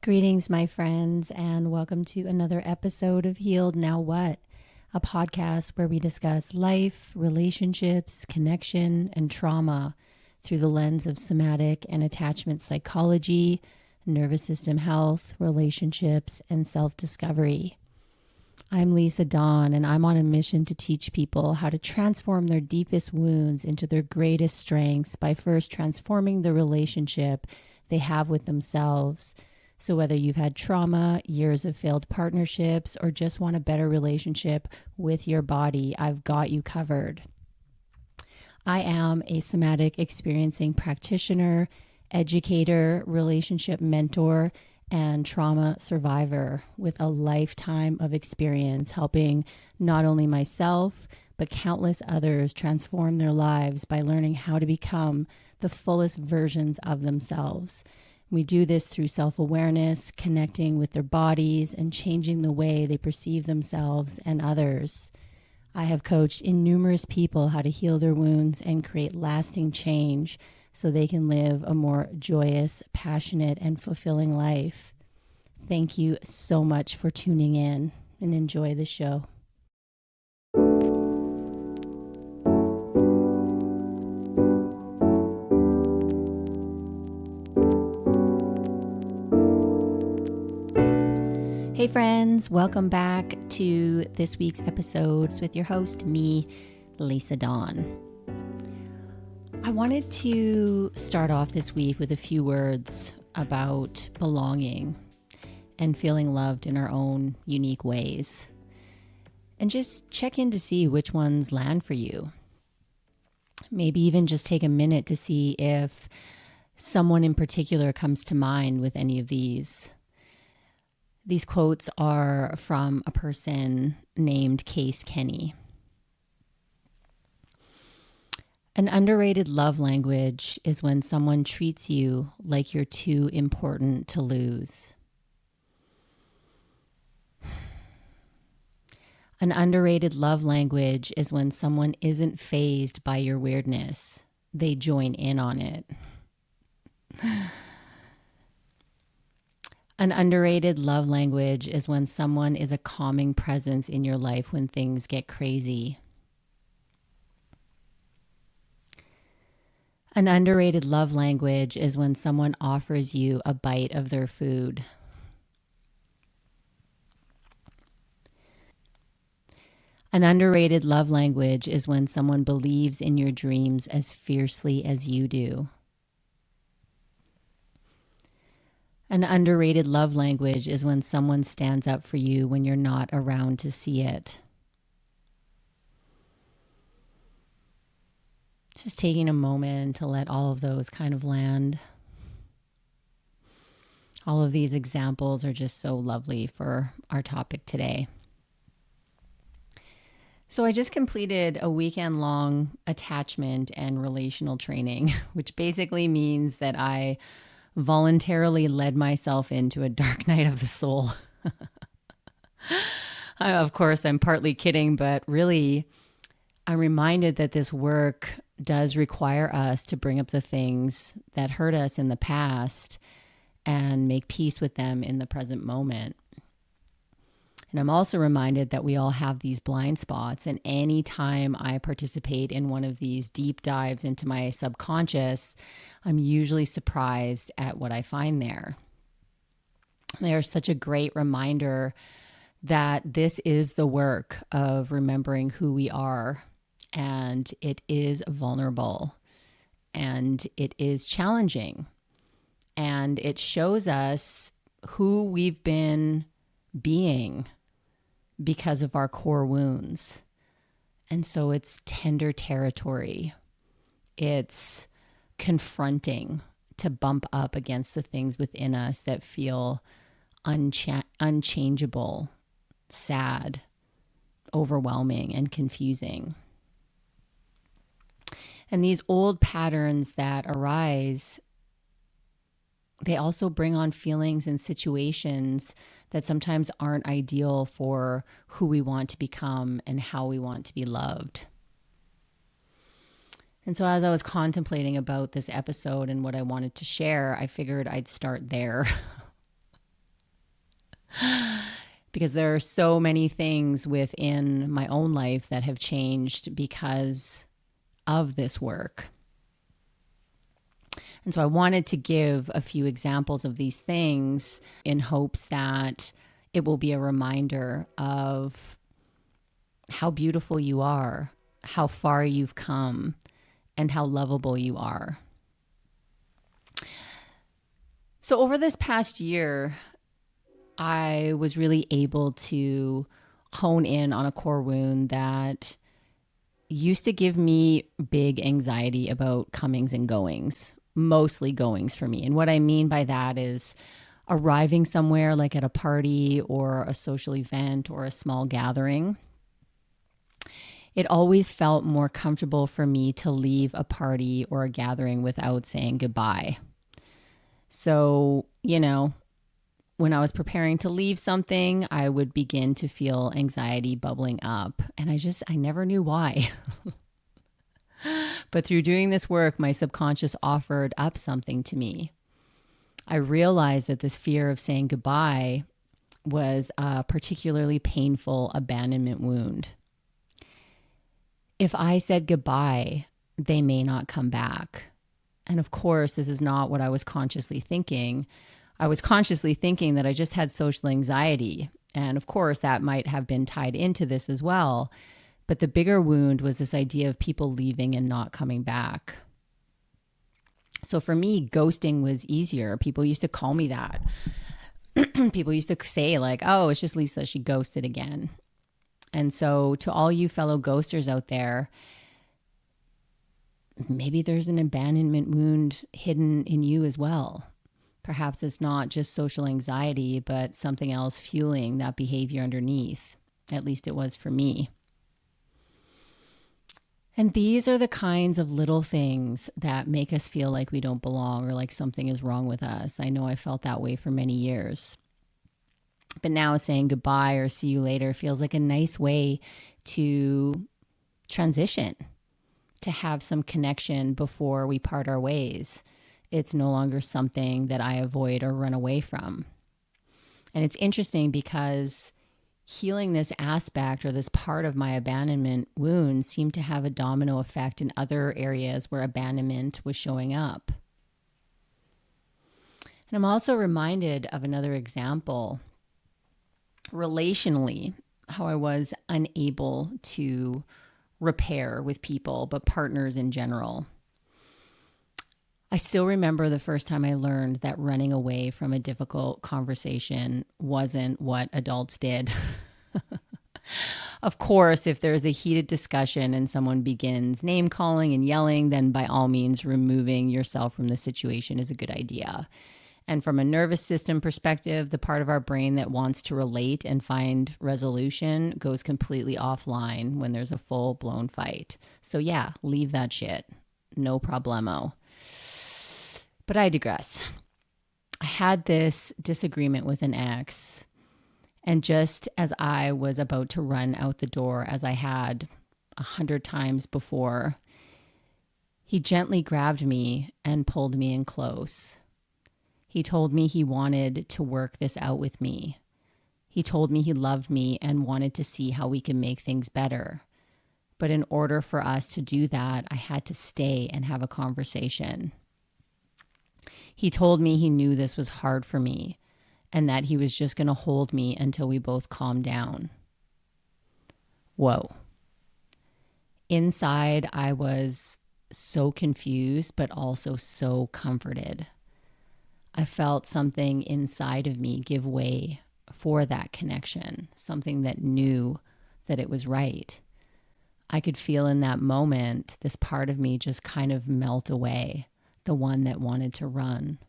Greetings, my friends, and welcome to another episode of Healed Now What, a podcast where we discuss life, relationships, connection, and trauma through the lens of somatic and attachment psychology, nervous system health, relationships, and self-discovery. I'm Lisa Dawn, and I'm on a mission to teach people how to transform their deepest wounds into their greatest strengths by first transforming the relationship they have with themselves. So whether you've had trauma, years of failed partnerships, or just want a better relationship with your body, I've got you covered. I am a somatic experiencing practitioner, educator, relationship mentor, and trauma survivor with a lifetime of experience helping not only myself, but countless others transform their lives by learning how to become the fullest versions of themselves. We do this through self-awareness, connecting with their bodies, and changing the way they perceive themselves and others. I have coached innumerous people how to heal their wounds and create lasting change so they can live a more joyous, passionate, and fulfilling life. Thank you so much for tuning in and enjoy the show. Hey friends, welcome back to this week's episodes with your host, me, Lisa Dawn. I wanted to start off this week with a few words about belonging and feeling loved in our own unique ways. And just check in to see which ones land for you. Maybe even just take a minute to see if someone in particular comes to mind with any of these. These quotes are from a person named Case Kenny. An underrated love language is when someone treats you like you're too important to lose. An underrated love language is when someone isn't fazed by your weirdness. They join in on it. An underrated love language is when someone is a calming presence in your life when things get crazy. An underrated love language is when someone offers you a bite of their food. An underrated love language is when someone believes in your dreams as fiercely as you do. An underrated love language is when someone stands up for you when you're not around to see it. Just taking a moment to let all of those kind of land. All of these examples are just so lovely for our topic today. So I just completed a weekend-long attachment and relational training, which basically means that I voluntarily led myself into a dark night of the soul. Of course, I'm partly kidding, but really, I'm reminded that this work does require us to bring up the things that hurt us in the past and make peace with them in the present moment. And I'm also reminded that we all have these blind spots, and anytime I participate in one of these deep dives into my subconscious, I'm usually surprised at what I find there. There's such a great reminder that this is the work of remembering who we are, and it is vulnerable, and it is challenging, and it shows us who we've been being because of our core wounds. And so it's tender territory. It's confronting to bump up against the things within us that feel unchangeable, sad, overwhelming, and confusing. And these old patterns that arise, they also bring on feelings and situations that sometimes aren't ideal for who we want to become and how we want to be loved. And so as I was contemplating about this episode and what I wanted to share, I figured I'd start there. Because there are so many things within my own life that have changed because of this work. And so I wanted to give a few examples of these things in hopes that it will be a reminder of how beautiful you are, how far you've come, and how lovable you are. So over this past year, I was really able to hone in on a core wound that used to give me big anxiety about comings and goings, mostly goings for me. And what I mean by that is arriving somewhere like at a party or a social event or a small gathering. It always felt more comfortable for me to leave a party or a gathering without saying goodbye. So, when I was preparing to leave something, I would begin to feel anxiety bubbling up. And I never knew why. But through doing this work, my subconscious offered up something to me. I realized that this fear of saying goodbye was a particularly painful abandonment wound. If I said goodbye, they may not come back. And of course, this is not what I was consciously thinking. I was consciously thinking that I just had social anxiety. And of course, that might have been tied into this as well. But the bigger wound was this idea of people leaving and not coming back. So for me, ghosting was easier. People used to call me that. People used to say like, oh, it's just Lisa, she ghosted again. And so to all you fellow ghosters out there, maybe there's an abandonment wound hidden in you as well. Perhaps it's not just social anxiety, but something else fueling that behavior underneath. At least it was for me. And these are the kinds of little things that make us feel like we don't belong or like something is wrong with us. I know I felt that way for many years. But now saying goodbye or see you later feels like a nice way to transition, to have some connection before we part our ways. It's no longer something that I avoid or run away from. And it's interesting because healing this aspect or this part of my abandonment wound seemed to have a domino effect in other areas where abandonment was showing up. And I'm also reminded of another example, relationally, how I was unable to repair with people, but partners in general. I still remember the first time I learned that running away from a difficult conversation wasn't what adults did. Of course, if there's a heated discussion and someone begins name calling and yelling, then by all means, removing yourself from the situation is a good idea. And from a nervous system perspective, the part of our brain that wants to relate and find resolution goes completely offline when there's a full-blown fight. So yeah, leave that shit. No problemo. But I digress. I had this disagreement with an ex, and just as I was about to run out the door, as I had 100 times before, he gently grabbed me and pulled me in close. He told me he wanted to work this out with me. He told me he loved me and wanted to see how we can make things better. But in order for us to do that, I had to stay and have a conversation. He told me he knew this was hard for me and that he was just going to hold me until we both calmed down. Whoa. Inside, I was so confused, but also so comforted. I felt something inside of me give way for that connection, something that knew that it was right. I could feel in that moment this part of me just kind of melt away, the one that wanted to run.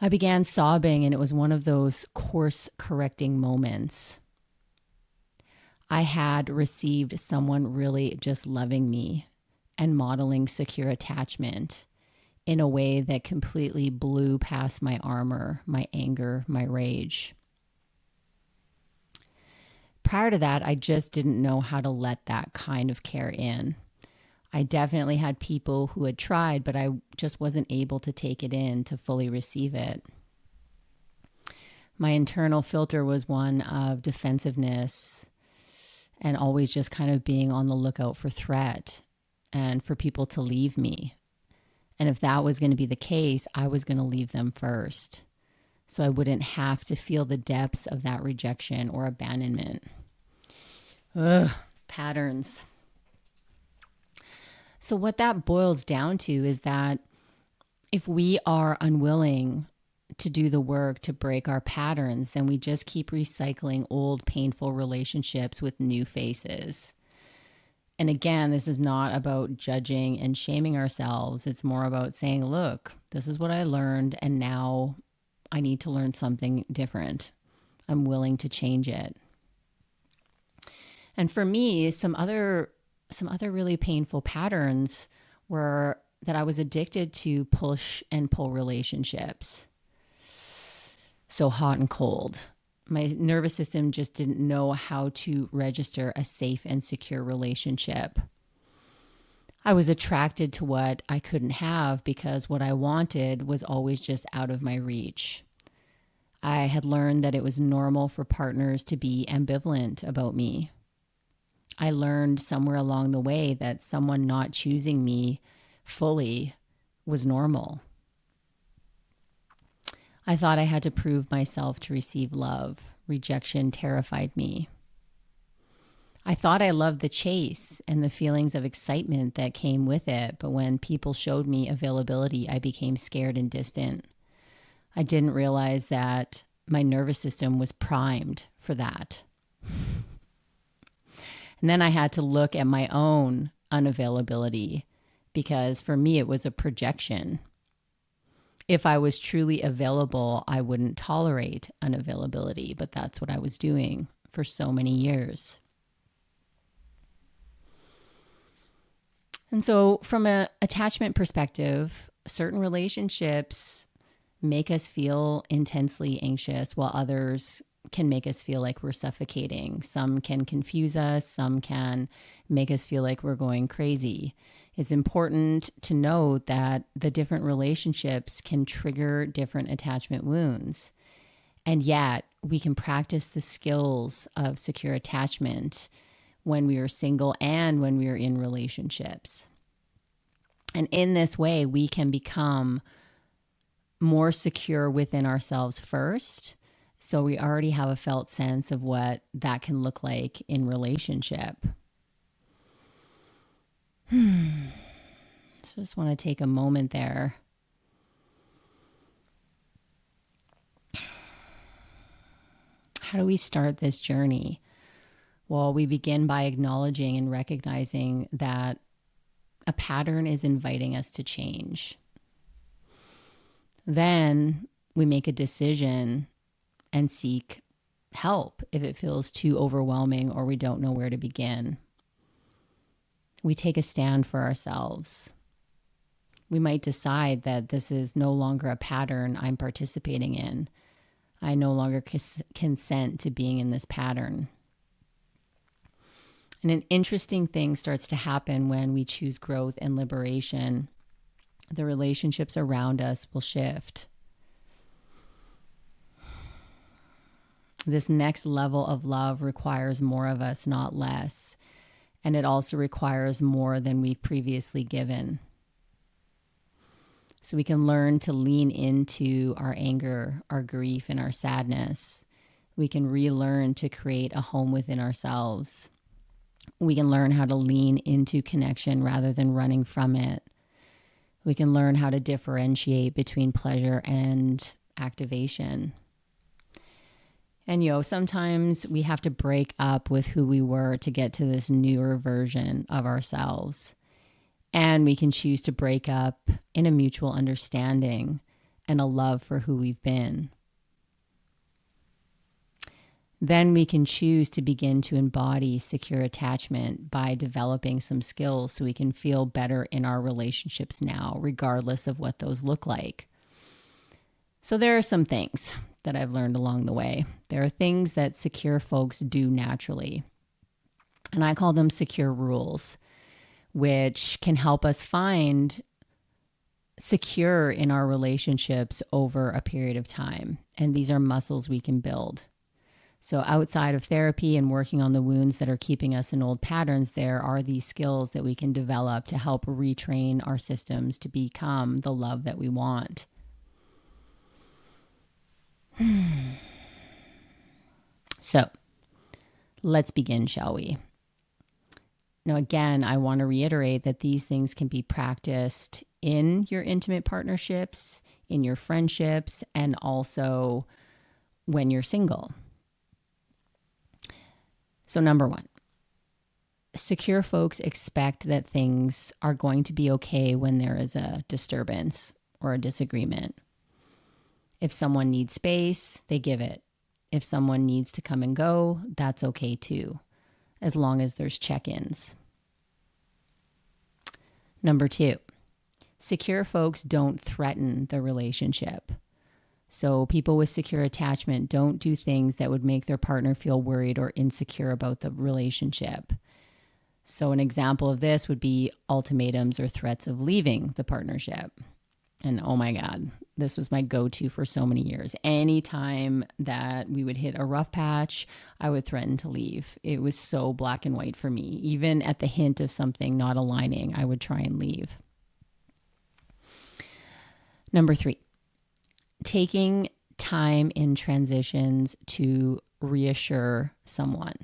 I began sobbing, and it was one of those course-correcting moments. I had received someone really just loving me and modeling secure attachment in a way that completely blew past my armor, my anger, my rage. Prior to that, I just didn't know how to let that kind of care in. I definitely had people who had tried, but I just wasn't able to take it in to fully receive it. My internal filter was one of defensiveness and always just kind of being on the lookout for threat and for people to leave me. And if that was going to be the case, I was going to leave them first, so I wouldn't have to feel the depths of that rejection or abandonment. Ugh, patterns. So what that boils down to is that if we are unwilling to do the work to break our patterns, then we just keep recycling old painful relationships with new faces. And again, this is not about judging and shaming ourselves. It's more about saying, look, this is what I learned, and now I need to learn something different. I'm willing to change it. And for me, some other really painful patterns were that I was addicted to push and pull relationships. So hot and cold. My nervous system just didn't know how to register a safe and secure relationship. I was attracted to what I couldn't have because what I wanted was always just out of my reach. I had learned that it was normal for partners to be ambivalent about me. I learned somewhere along the way that someone not choosing me fully was normal. I thought I had to prove myself to receive love. Rejection terrified me. I thought I loved the chase and the feelings of excitement that came with it, but when people showed me availability, I became scared and distant. I didn't realize that my nervous system was primed for that. And then I had to look at my own unavailability because for me, it was a projection. If I was truly available, I wouldn't tolerate unavailability, but that's what I was doing for so many years. And so from an attachment perspective, certain relationships make us feel intensely anxious while others can make us feel like we're suffocating. Some can confuse us. Some can make us feel like we're going crazy. It's important to note that the different relationships can trigger different attachment wounds. And yet we can practice the skills of secure attachment when we are single and when we are in relationships. And in this way, we can become more secure within ourselves first. So we already have a felt sense of what that can look like in relationship. So just want to take a moment there. How do we start this journey? Well, we begin by acknowledging and recognizing that a pattern is inviting us to change. Then we make a decision and seek help if it feels too overwhelming or we don't know where to begin. We take a stand for ourselves. We might decide that this is no longer a pattern I'm participating in. I no longer consent to being in this pattern. And an interesting thing starts to happen when we choose growth and liberation. The relationships around us will shift. This next level of love requires more of us, not less. And it also requires more than we've previously given. So we can learn to lean into our anger, our grief, and our sadness. We can relearn to create a home within ourselves. We can learn how to lean into connection rather than running from it. We can learn how to differentiate between pleasure and activation. And, sometimes we have to break up with who we were to get to this newer version of ourselves. And we can choose to break up in a mutual understanding and a love for who we've been. Then we can choose to begin to embody secure attachment by developing some skills so we can feel better in our relationships now, regardless of what those look like. So there are some things that I've learned along the way. There are things that secure folks do naturally. And I call them secure rules, which can help us find secure in our relationships over a period of time. And these are muscles we can build. So outside of therapy and working on the wounds that are keeping us in old patterns, there are these skills that we can develop to help retrain our systems to become the love that we want. So let's begin, shall we? Now, again, I want to reiterate that these things can be practiced in your intimate partnerships, in your friendships, and also when you're single. So number one, secure folks expect that things are going to be okay when there is a disturbance or a disagreement. If someone needs space, they give it. If someone needs to come and go, that's okay too, as long as there's check-ins. Number two, secure folks don't threaten the relationship. So people with secure attachment don't do things that would make their partner feel worried or insecure about the relationship. So an example of this would be ultimatums or threats of leaving the partnership. And oh my God, this was my go-to for so many years. Anytime that we would hit a rough patch, I would threaten to leave. It was so black and white for me. Even at the hint of something not aligning, I would try and leave. Number three, taking time in transitions to reassure someone.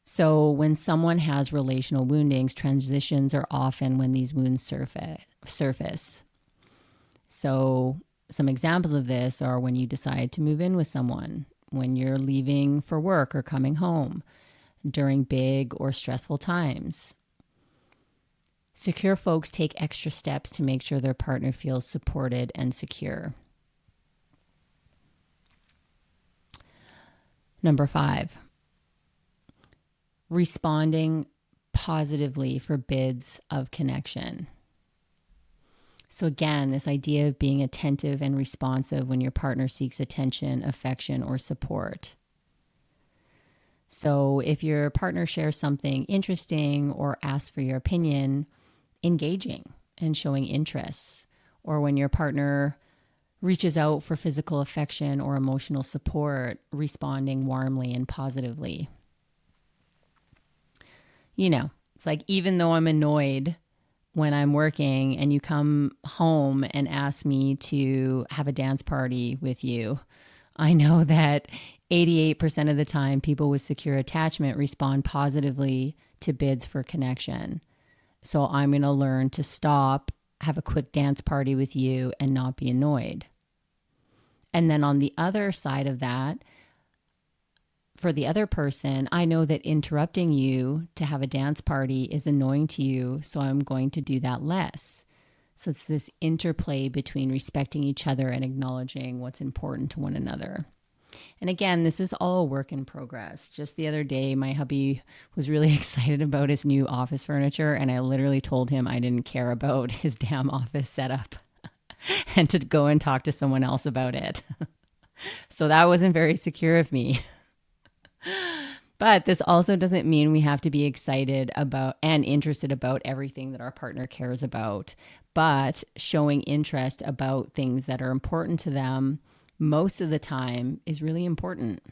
So when someone has relational woundings, transitions are often when these wounds surface. So some examples of this are when you decide to move in with someone, when you're leaving for work or coming home, during big or stressful times. Secure folks take extra steps to make sure their partner feels supported and secure. Number five, responding positively for bids of connection. So again, this idea of being attentive and responsive when your partner seeks attention, affection, or support. So if your partner shares something interesting or asks for your opinion, engaging and showing interest. Or when your partner reaches out for physical affection or emotional support, responding warmly and positively. You know, it's like, even though I'm annoyed when I'm working and you come home and ask me to have a dance party with you, I know that 88% of the time people with secure attachment respond positively to bids for connection. So I'm going to learn to stop, have a quick dance party with you, and not be annoyed. And then on the other side of that, for the other person, I know that interrupting you to have a dance party is annoying to you, so I'm going to do that less. So it's this interplay between respecting each other and acknowledging what's important to one another. And again, this is all a work in progress. Just the other day, my hubby was really excited about his new office furniture, and I literally told him I didn't care about his damn office setup and to go and talk to someone else about it. So that wasn't very secure of me. But this also doesn't mean we have to be excited about and interested about everything that our partner cares about, but showing interest about things that are important to them most of the time is really important.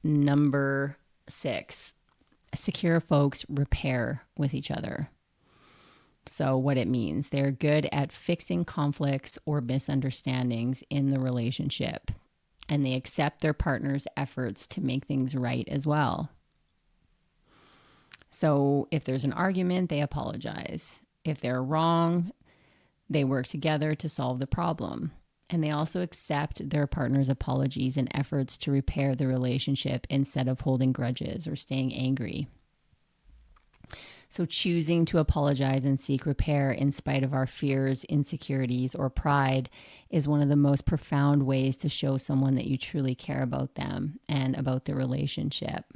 Number 6, secure folks repair with each other. So what it means, they're good at fixing conflicts or misunderstandings in the relationship, and they accept their partner's efforts to make things right as well. So if there's an argument, they apologize. If they're wrong, they work together to solve the problem. And they also accept their partner's apologies and efforts to repair the relationship instead of holding grudges or staying angry. So choosing to apologize and seek repair in spite of our fears, insecurities, or pride is one of the most profound ways to show someone that you truly care about them and about the relationship.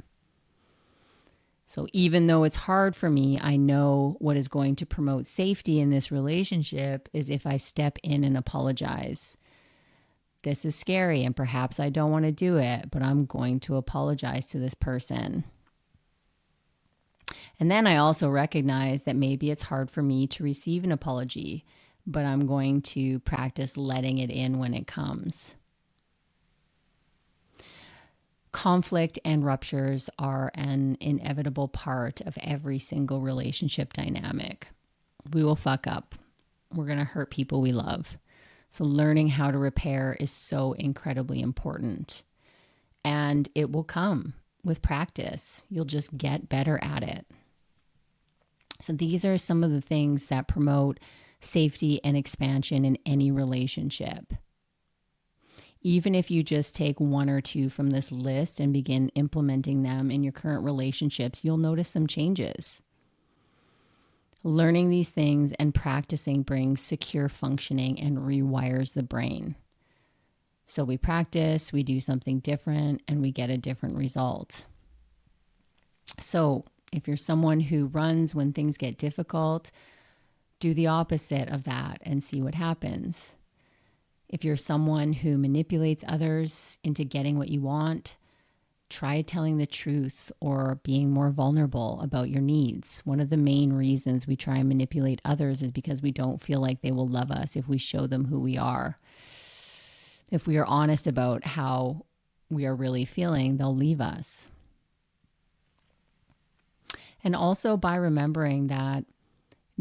So even though it's hard for me, I know what is going to promote safety in this relationship is if I step in and apologize. This is scary and perhaps I don't want to do it, but I'm going to apologize to this person. And then I also recognize that maybe it's hard for me to receive an apology, but I'm going to practice letting it in when it comes. Conflict and ruptures are an inevitable part of every single relationship dynamic. We will fuck up. We're going to hurt people we love. So learning how to repair is so incredibly important. And it will come with practice. You'll just get better at it. So these are some of the things that promote safety and expansion in any relationship. Even if you just take one or two from this list and begin implementing them in your current relationships, you'll notice some changes. Learning these things and practicing brings secure functioning and rewires the brain. So we practice, we do something different, and we get a different result. So if you're someone who runs when things get difficult, do the opposite of that and see what happens. If you're someone who manipulates others into getting what you want, try telling the truth or being more vulnerable about your needs. One of the main reasons we try and manipulate others is because we don't feel like they will love us if we show them who we are. If we are honest about how we are really feeling, they'll leave us. And also by remembering that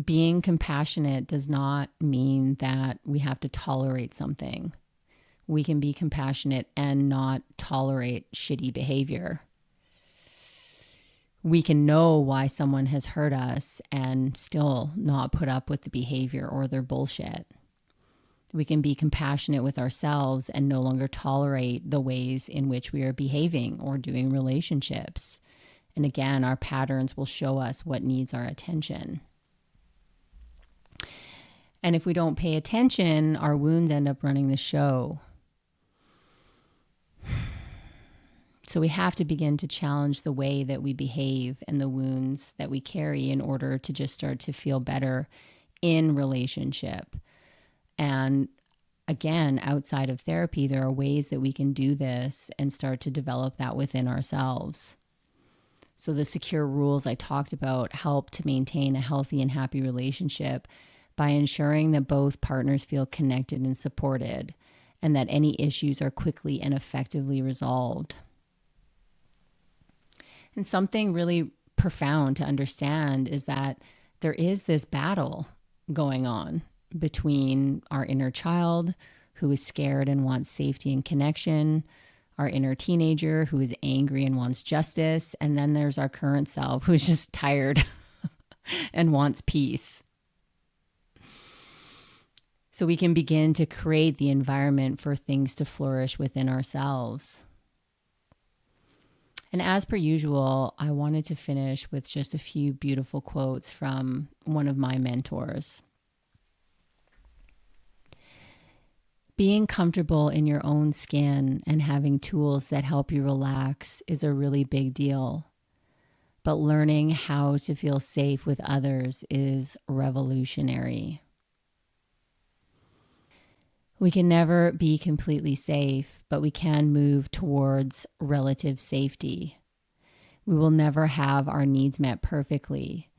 being compassionate does not mean that we have to tolerate something. We can be compassionate and not tolerate shitty behavior. We can know why someone has hurt us and still not put up with the behavior or their bullshit. We can be compassionate with ourselves and no longer tolerate the ways in which we are behaving or doing relationships. And again, our patterns will show us what needs our attention. And if we don't pay attention, our wounds end up running the show. So we have to begin to challenge the way that we behave and the wounds that we carry in order to just start to feel better in relationship. And again, outside of therapy, there are ways that we can do this and start to develop that within ourselves. So the secure rules I talked about help to maintain a healthy and happy relationship by ensuring that both partners feel connected and supported, and that any issues are quickly and effectively resolved. And something really profound to understand is that there is this battle going on between our inner child, who is scared and wants safety and connection, our inner teenager who is angry and wants justice, and then there's our current self who's just tired and wants peace. So we can begin to create the environment for things to flourish within ourselves. And as per usual, I wanted to finish with just a few beautiful quotes from one of my mentors. Being comfortable in your own skin and having tools that help you relax is a really big deal. But learning how to feel safe with others is revolutionary. We can never be completely safe, but we can move towards relative safety. We will never have our needs met perfectly,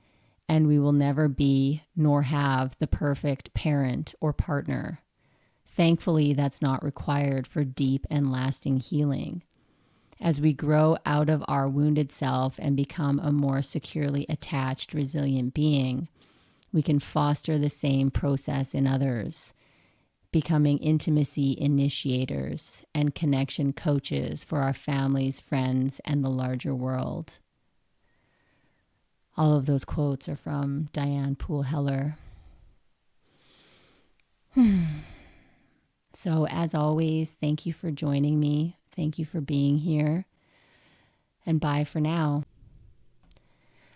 and we will never be nor have the perfect parent or partner. Thankfully, that's not required for deep and lasting healing. As we grow out of our wounded self and become a more securely attached, resilient being, we can foster the same process in others, becoming intimacy initiators and connection coaches for our families, friends, and the larger world. All of those quotes are from Diane Poole Heller. So as always, thank you for joining me. Thank you for being here. And bye for now.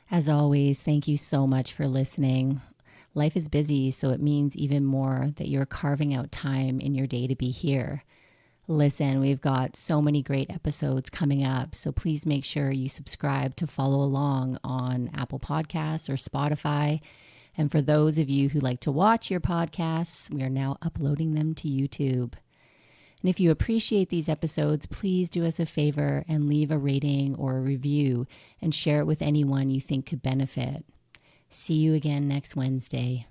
As always, thank you so much for listening. Life is busy, so it means even more that you're carving out time in your day to be here. Listen, we've got so many great episodes coming up, so please make sure you subscribe to follow along on Apple Podcasts or Spotify. And for those of you who like to watch your podcasts, we are now uploading them to YouTube. And if you appreciate these episodes, please do us a favor and leave a rating or a review and share it with anyone you think could benefit. See you again next Wednesday.